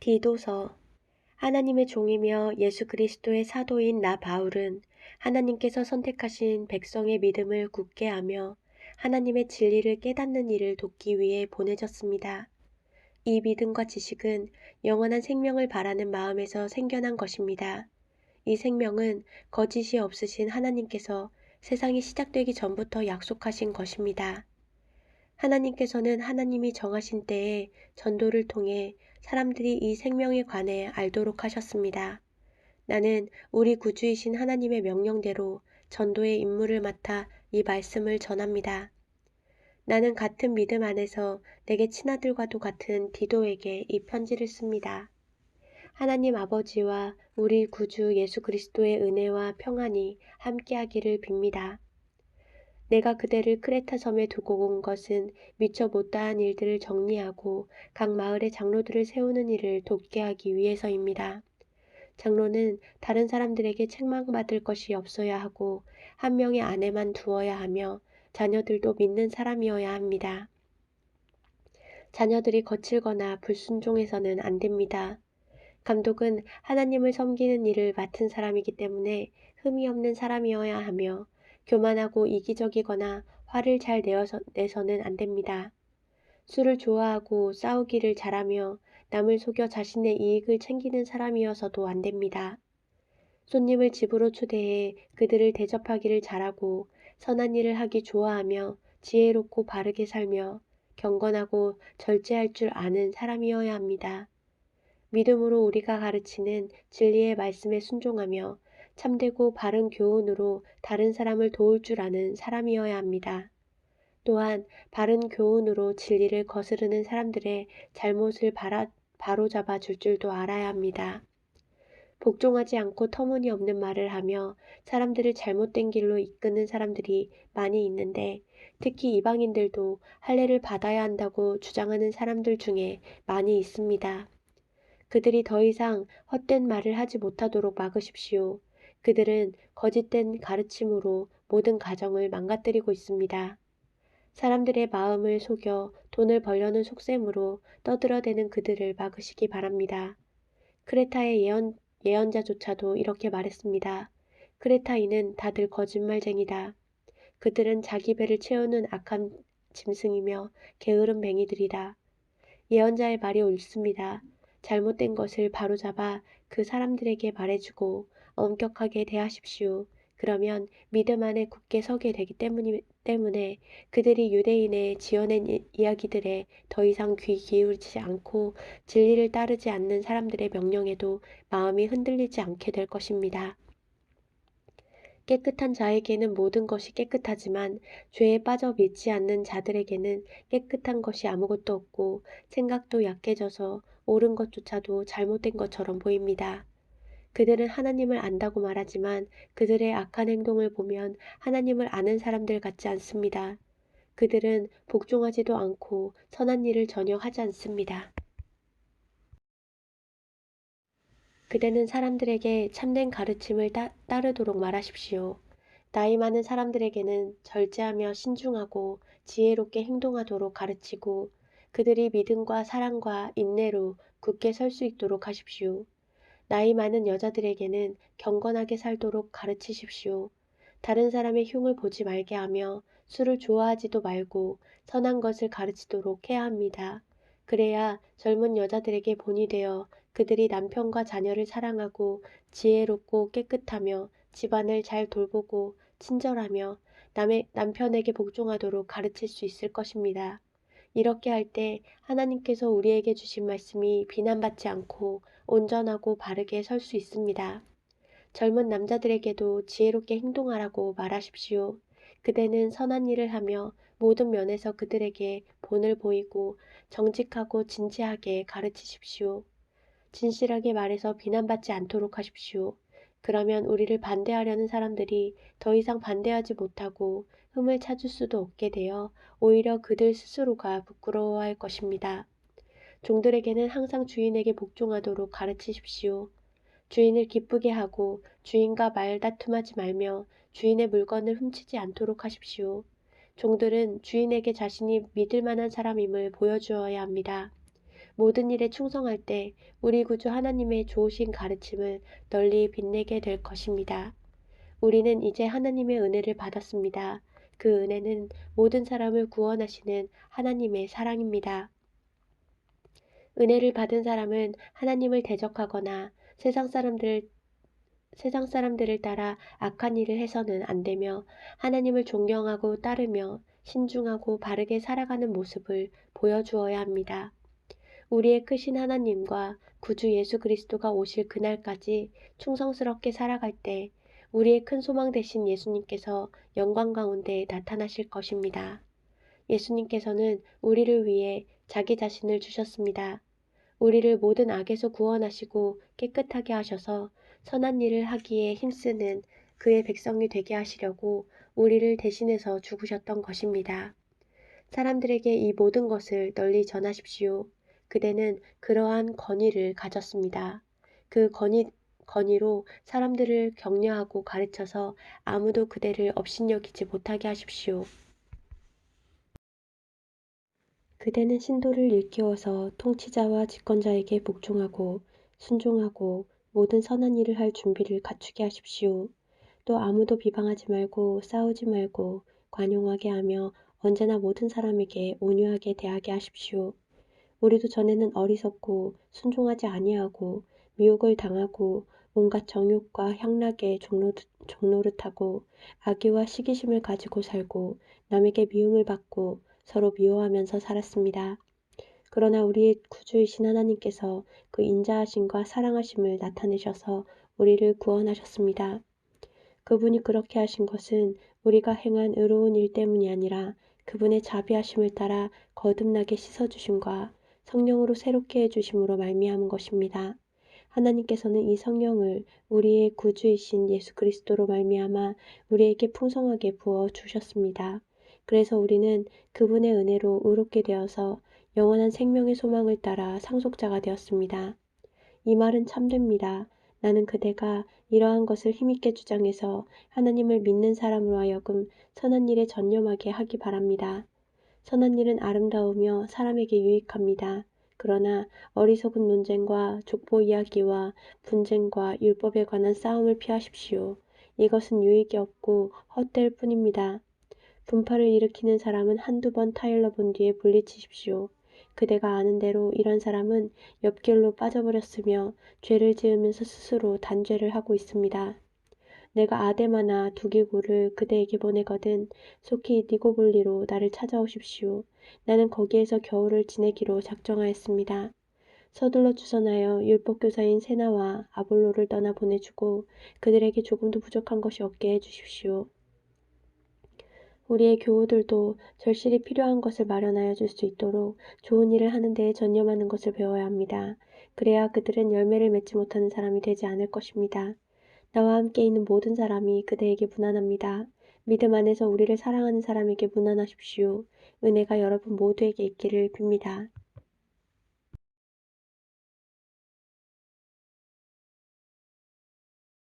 디도서. 하나님의 종이며 예수 그리스도의 사도인 나 바울은 하나님께서 선택하신 백성의 믿음을 굳게 하며 하나님의 진리를 깨닫는 일을 돕기 위해 보내졌습니다. 이 믿음과 지식은 영원한 생명을 바라는 마음에서 생겨난 것입니다. 이 생명은 거짓이 없으신 하나님께서 세상이 시작되기 전부터 약속하신 것입니다. 하나님께서는 하나님이 정하신 때에 전도를 통해 사람들이 이 생명에 관해 알도록 하셨습니다. 나는 우리 구주이신 하나님의 명령대로 전도의 임무를 맡아 이 말씀을 전합니다. 나는 같은 믿음 안에서 내게 친아들과도 같은 디도에게 이 편지를 씁니다. 하나님 아버지와 우리 구주 예수 그리스도의 은혜와 평안이 함께하기를 빕니다. 내가 그대를 크레타 섬에 두고 온 것은 미처 못다한 일들을 정리하고 각 마을의 장로들을 세우는 일을 돕게 하기 위해서입니다. 장로는 다른 사람들에게 책망받을 것이 없어야 하고 한 명의 아내만 두어야 하며 자녀들도 믿는 사람이어야 합니다. 자녀들이 거칠거나 불순종해서는 안 됩니다. 감독은 하나님을 섬기는 일을 맡은 사람이기 때문에 흠이 없는 사람이어야 하며 교만하고 이기적이거나 화를 잘 내서는 안 됩니다. 술을 좋아하고 싸우기를 잘하며 남을 속여 자신의 이익을 챙기는 사람이어서도 안 됩니다. 손님을 집으로 초대해 그들을 대접하기를 잘하고 선한 일을 하기 좋아하며 지혜롭고 바르게 살며 경건하고 절제할 줄 아는 사람이어야 합니다. 믿음으로 우리가 가르치는 진리의 말씀에 순종하며 참되고 바른 교훈으로 다른 사람을 도울 줄 아는 사람이어야 합니다. 또한 바른 교훈으로 진리를 거스르는 사람들의 잘못을 바로잡아 줄 줄도 알아야 합니다. 복종하지 않고 터무니없는 말을 하며 사람들을 잘못된 길로 이끄는 사람들이 많이 있는데 특히 이방인들도 할례를 받아야 한다고 주장하는 사람들 중에 많이 있습니다. 그들이 더 이상 헛된 말을 하지 못하도록 막으십시오. 그들은 거짓된 가르침으로 모든 가정을 망가뜨리고 있습니다. 사람들의 마음을 속여 돈을 벌려는 속셈으로 떠들어대는 그들을 막으시기 바랍니다. 크레타의 예언자조차도 이렇게 말했습니다. 크레타인은 다들 거짓말쟁이다. 그들은 자기 배를 채우는 악한 짐승이며 게으른 맹이들이다. 예언자의 말이 옳습니다. 잘못된 것을 바로잡아 그 사람들에게 말해주고 엄격하게 대하십시오. 그러면 믿음 안에 굳게 서게 되기 때문에 그들이 유대인의 지어낸 이야기들에 더 이상 귀 기울이지 않고 진리를 따르지 않는 사람들의 명령에도 마음이 흔들리지 않게 될 것입니다. 깨끗한 자에게는 모든 것이 깨끗하지만 죄에 빠져 믿지 않는 자들에게는 깨끗한 것이 아무것도 없고 생각도 약해져서 옳은 것조차도 잘못된 것처럼 보입니다. 그들은 하나님을 안다고 말하지만 그들의 악한 행동을 보면 하나님을 아는 사람들 같지 않습니다. 그들은 복종하지도 않고 선한 일을 전혀 하지 않습니다. 그대는 사람들에게 참된 가르침을 따르도록 말하십시오. 나이 많은 사람들에게는 절제하며 신중하고 지혜롭게 행동하도록 가르치고 그들이 믿음과 사랑과 인내로 굳게 설 수 있도록 하십시오. 나이 많은 여자들에게는 경건하게 살도록 가르치십시오. 다른 사람의 흉을 보지 말게 하며 술을 좋아하지도 말고 선한 것을 가르치도록 해야 합니다. 그래야 젊은 여자들에게 본이 되어 그들이 남편과 자녀를 사랑하고 지혜롭고 깨끗하며 집안을 잘 돌보고 친절하며 남편에게 복종하도록 가르칠 수 있을 것입니다. 이렇게 할 때 하나님께서 우리에게 주신 말씀이 비난받지 않고 온전하고 바르게 설 수 있습니다. 젊은 남자들에게도 지혜롭게 행동하라고 말하십시오. 그대는 선한 일을 하며 모든 면에서 그들에게 본을 보이고 정직하고 진지하게 가르치십시오. 진실하게 말해서 비난받지 않도록 하십시오. 그러면 우리를 반대하려는 사람들이 더 이상 반대하지 못하고 흠을 찾을 수도 없게 되어 오히려 그들 스스로가 부끄러워할 것입니다. 종들에게는 항상 주인에게 복종하도록 가르치십시오. 주인을 기쁘게 하고 주인과 말다툼하지 말며 주인의 물건을 훔치지 않도록 하십시오. 종들은 주인에게 자신이 믿을 만한 사람임을 보여주어야 합니다. 모든 일에 충성할 때 우리 구주 하나님의 좋으신 가르침을 널리 빛내게 될 것입니다. 우리는 이제 하나님의 은혜를 받았습니다. 그 은혜는 모든 사람을 구원하시는 하나님의 사랑입니다. 은혜를 받은 사람은 하나님을 대적하거나 세상 사람들을 따라 악한 일을 해서는 안 되며 하나님을 존경하고 따르며 신중하고 바르게 살아가는 모습을 보여주어야 합니다. 우리의 크신 하나님과 구주 예수 그리스도가 오실 그날까지 충성스럽게 살아갈 때 우리의 큰 소망 되신 예수님께서 영광 가운데 나타나실 것입니다. 예수님께서는 우리를 위해 자기 자신을 주셨습니다. 우리를 모든 악에서 구원하시고 깨끗하게 하셔서 선한 일을 하기에 힘쓰는 그의 백성이 되게 하시려고 우리를 대신해서 죽으셨던 것입니다. 사람들에게 이 모든 것을 널리 전하십시오. 그대는 그러한 권위를 가졌습니다. 그 권위로 사람들을 격려하고 가르쳐서 아무도 그대를 업신여기지 못하게 하십시오. 그대는 신도를 일깨워서 통치자와 집권자에게 복종하고 순종하고 모든 선한 일을 할 준비를 갖추게 하십시오. 또 아무도 비방하지 말고 싸우지 말고 관용하게 하며 언제나 모든 사람에게 온유하게 대하게 하십시오. 우리도 전에는 어리석고 순종하지 아니하고 미혹을 당하고 온갖 정욕과 향락에 종노릇하고 악의와 시기심을 가지고 살고 남에게 미움을 받고 서로 미워하면서 살았습니다. 그러나 우리의 구주이신 하나님께서 그 인자하심과 사랑하심을 나타내셔서 우리를 구원하셨습니다. 그분이 그렇게 하신 것은 우리가 행한 의로운 일 때문이 아니라 그분의 자비하심을 따라 거듭나게 씻어주심과 성령으로 새롭게 해주심으로 말미암은 것입니다. 하나님께서는 이 성령을 우리의 구주이신 예수 그리스도로 말미암아 우리에게 풍성하게 부어 주셨습니다. 그래서 우리는 그분의 은혜로 의롭게 되어서 영원한 생명의 소망을 따라 상속자가 되었습니다. 이 말은 참됩니다. 나는 그대가 이러한 것을 힘있게 주장해서 하나님을 믿는 사람으로 하여금 선한 일에 전념하게 하기 바랍니다. 선한 일은 아름다우며 사람에게 유익합니다. 그러나 어리석은 논쟁과 족보 이야기와 분쟁과 율법에 관한 싸움을 피하십시오. 이것은 유익이 없고 헛될 뿐입니다. 분파를 일으키는 사람은 한두 번 타일러 본 뒤에 물리치십시오. 그대가 아는 대로 이런 사람은 옆길로 빠져버렸으며 죄를 지으면서 스스로 단죄를 하고 있습니다. 내가 아데마나 두기고를 그대에게 보내거든 속히 니고볼리로 나를 찾아오십시오. 나는 거기에서 겨울을 지내기로 작정하였습니다. 서둘러 주선하여 율법교사인 세나와 아볼로를 떠나 보내주고 그들에게 조금도 부족한 것이 없게 해주십시오. 우리의 교우들도 절실히 필요한 것을 마련하여 줄 수 있도록 좋은 일을 하는 데에 전념하는 것을 배워야 합니다. 그래야 그들은 열매를 맺지 못하는 사람이 되지 않을 것입니다. 나와 함께 있는 모든 사람이 그대에게 무난합니다. 믿음 안에서 우리를 사랑하는 사람에게 무난하십시오. 은혜가 여러분 모두에게 있기를 빕니다.